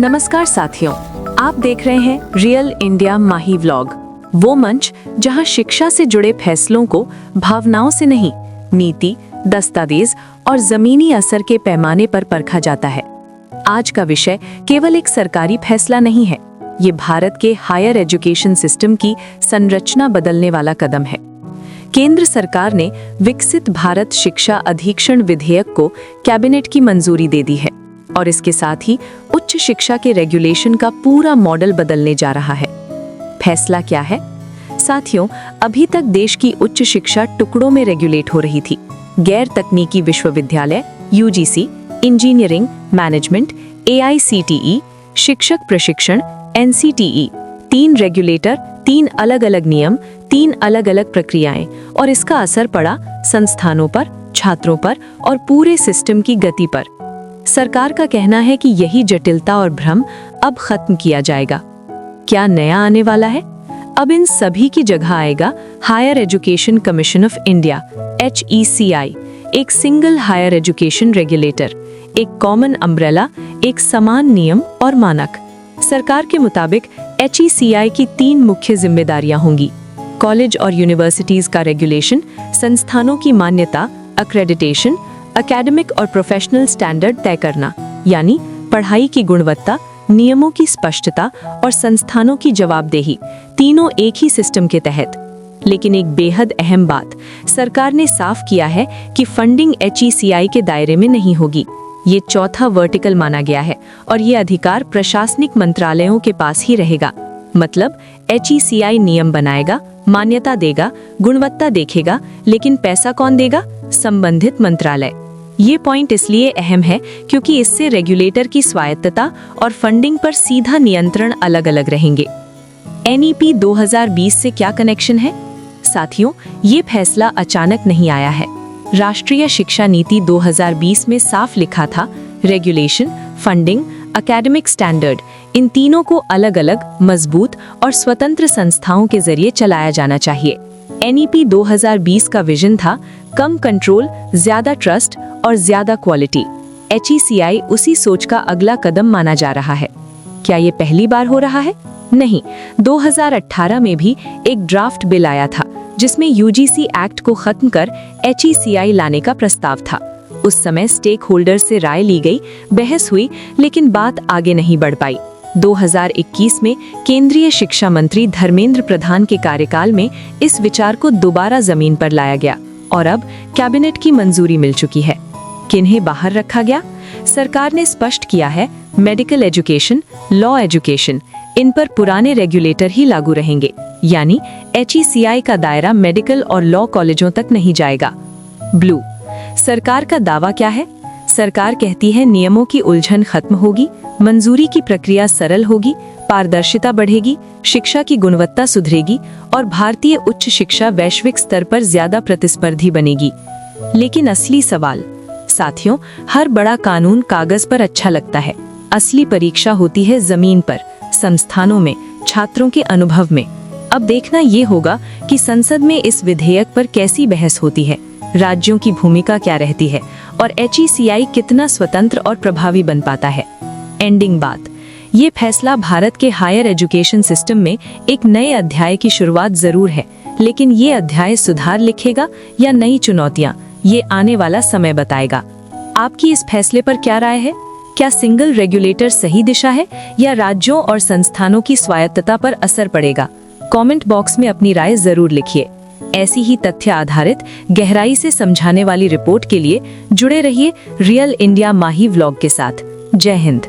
नमस्कार साथियों, आप देख रहे हैं रियल इंडिया माही व्लॉग, वो मंच जहां शिक्षा से जुड़े फैसलों को भावनाओं से नहीं, नीति, दस्तावेज और जमीनी असर के पैमाने पर परखा जाता है। आज का विषय केवल एक सरकारी फैसला नहीं है, ये भारत के हायर एजुकेशन सिस्टम की संरचना बदलने वाला कदम है। केंद्र सरकार ने विकसित भारत शिक्षा अधीक्षण विधेयक को कैबिनेट की मंजूरी दे दी है और इसके साथ ही उच्च शिक्षा के रेगुलेशन का पूरा मॉडल बदलने जा रहा है। फैसला क्या है? साथियों, अभी तक देश की उच्च शिक्षा टुकड़ों में रेगुलेट हो रही थी। गैर तकनीकी विश्वविद्यालय, यूजीसी, इंजीनियरिंग, मैनेजमेंट, एआईसीटीई, शिक्षक प्रशिक्षण, एनसीटीई, 3 रेगुलेटर, 3 अलग अलग नियम, 3 अलग अलग प्रक्रियाएं, और इसका असर पड़ा संस्थानों पर, छात्रों पर और पूरे सिस्टम की गति पर। सरकार का कहना है कि यही जटिलता और भ्रम अब खत्म किया जाएगा। क्या नया आने वाला है? अब इन सभी की जगह आएगा higher education commission of India HECI, एक सिंगल हायर एजुकेशन रेगुलेटर, एक कॉमन अम्ब्रेला, एक समान नियम और मानक। सरकार के मुताबिक HECI की 3 मुख्य जिम्मेदारियां होंगी: कॉलेज और यूनिवर्सिटीज का रेगुलेशन, संस्थानों की मान्यता, अक्रेडिटेशन, एकेडमिक और प्रोफेशनल स्टैंडर्ड तय करना, यानी पढ़ाई की गुणवत्ता, नियमों की स्पष्टता और संस्थानों की जवाबदेही, तीनों एक ही सिस्टम के तहत। लेकिन एक बेहद अहम बात सरकार ने साफ किया है कि फंडिंग HECI के दायरे में नहीं होगी। ये चौथा वर्टिकल माना गया है और ये अधिकार प्रशासनिक मंत्रालयों के पास ही रहेगा। मतलब HECI नियम बनाएगा, मान्यता देगा, गुणवत्ता देखेगा, लेकिन पैसा कौन देगा? संबंधित मंत्रालय। ये पॉइंट इसलिए अहम है क्योंकि इससे रेगुलेटर की स्वायत्तता और फंडिंग पर सीधा नियंत्रण अलग अलग रहेंगे। NEP 2020 से क्या कनेक्शन है? साथियों, ये फैसला अचानक नहीं आया है। राष्ट्रीय शिक्षा नीति 2020 में साफ लिखा था, रेगुलेशन, फंडिंग, एकेडमिक स्टैंडर्ड, इन तीनों को अलग अलग, मजबूत और स्वतंत्र संस्थाओं के जरिए चलाया जाना चाहिए। NEP 2020 का विजन था कम कंट्रोल, ज्यादा ट्रस्ट और ज्यादा क्वालिटी। HECI उसी सोच का अगला कदम माना जा रहा है। क्या ये पहली बार हो रहा है? नहीं, 2018 में भी एक ड्राफ्ट बिल आया था जिसमें UGC एक्ट को खत्म कर HECI लाने का प्रस्ताव था। उस समय स्टेक होल्डर से राय ली गई, बहस हुई, लेकिन बात आगे नहीं बढ़ पाई। 2021 में केंद्रीय शिक्षा मंत्री धर्मेंद्र प्रधान के कार्यकाल में इस विचार को दोबारा जमीन पर लाया गया और अब कैबिनेट की मंजूरी मिल चुकी है। किन्हें बाहर रखा गया? सरकार ने स्पष्ट किया है, मेडिकल एजुकेशन, लॉ एजुकेशन, इन पर पुराने रेगुलेटर ही लागू रहेंगे, यानी HECI का दायरा मेडिकल और लॉ कॉलेजों तक नहीं जाएगा। ब्लू, सरकार का दावा क्या है? सरकार कहती है नियमों की उलझन खत्म होगी, मंजूरी की प्रक्रिया सरल होगी, पारदर्शिता बढ़ेगी, शिक्षा की गुणवत्ता सुधरेगी और भारतीय उच्च शिक्षा वैश्विक स्तर पर ज्यादा प्रतिस्पर्धी बनेगी। लेकिन असली सवाल, साथियों, हर बड़ा कानून कागज पर अच्छा लगता है, असली परीक्षा होती है जमीन पर, संस्थानों में, छात्रों के अनुभव में। अब देखना ये होगा कि संसद में इस विधेयक पर कैसी बहस होती है, राज्यों की भूमिका क्या रहती है और HECI कितना स्वतंत्र और प्रभावी बन पाता है। एंडिंग बात, ये फैसला भारत के हायर एजुकेशन सिस्टम में एक नए अध्याय की शुरुआत जरूर है, लेकिन ये अध्याय सुधार लिखेगा या नई चुनौतियां, ये आने वाला समय बताएगा। आपकी इस फैसले पर क्या राय है? क्या सिंगल रेगुलेटर सही दिशा है या राज्यों और संस्थानों की स्वायत्तता पर असर पड़ेगा? कमेंट बॉक्स में अपनी राय जरूर लिखिए। ऐसी ही तथ्य आधारित, गहराई से समझाने वाली रिपोर्ट के लिए जुड़े रहिए रियल इंडिया माही व्लॉग के साथ। जय हिंद।